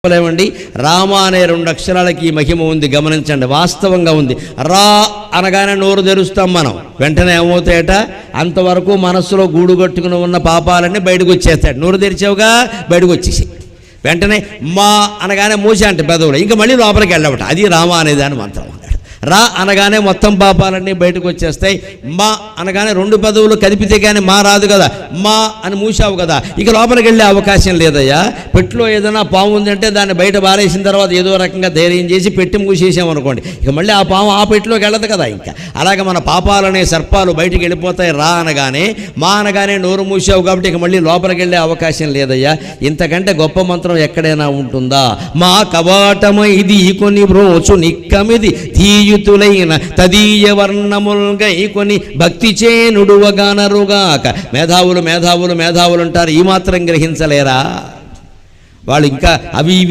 లేవండి. రామ అనే 2 అక్షరాలకి ఈ మహిమ ఉంది, గమనించండి. వాస్తవంగా ఉంది. రా అనగానే నోరు తెరుస్తాం మనం, వెంటనే ఏమవుతాయట, అంతవరకు మనస్సులో గూడు కట్టుకుని ఉన్న పాపాలన్నీ బయటకు వచ్చేస్తాడు. నోరు తెరిచావుగా బయటకు వచ్చేసి వెంటనే మా అనగానే మూసి అంటే పెదవులు ఇంకా మళ్ళీ లోపలికి వెళ్ళవట. అది రామ అనేదాని మంత్రం అన్నాడు. రా అనగానే మొత్తం పాపాలన్నీ బయటకు వచ్చేస్తాయి. మా అనగానే 2 పెదవులు కదిపితే కానీ మా రాదు కదా, మా అని మూసావు కదా, ఇక లోపలికి వెళ్ళే అవకాశం లేదయ్యా. పెట్టిలో ఏదైనా పాము ఉందంటే దాన్ని బయట బారేసిన తర్వాత ఏదో రకంగా ధైర్యం చేసి పెట్టి మూసేసామనుకోండి, ఇక మళ్ళీ ఆ పాము ఆ పెట్టిలోకి వెళ్ళదు కదా. ఇంకా అలాగే మన పాపాలనే సర్పాలు బయటికి వెళ్ళిపోతాయి. రా అనగానే, మా అనగానే నోరు మూసావు కాబట్టి ఇక మళ్ళీ లోపలికి వెళ్ళే అవకాశం లేదయ్యా. ఇంతకంటే గొప్ప మంత్రం ఎక్కడైనా ఉంటుందా? మా కవాటమై ఇది కొని బ్రోచు నిక్కమిది యుతులైన తదీయ వర్ణముల్గై కొని భక్తి చేనుడువగానరుగాక. మేధావులు మేధావులు మేధావులు అంటారు, ఈ మాత్రం గ్రహించలేరా వాళ్ళు? ఇంకా అవి ఇవి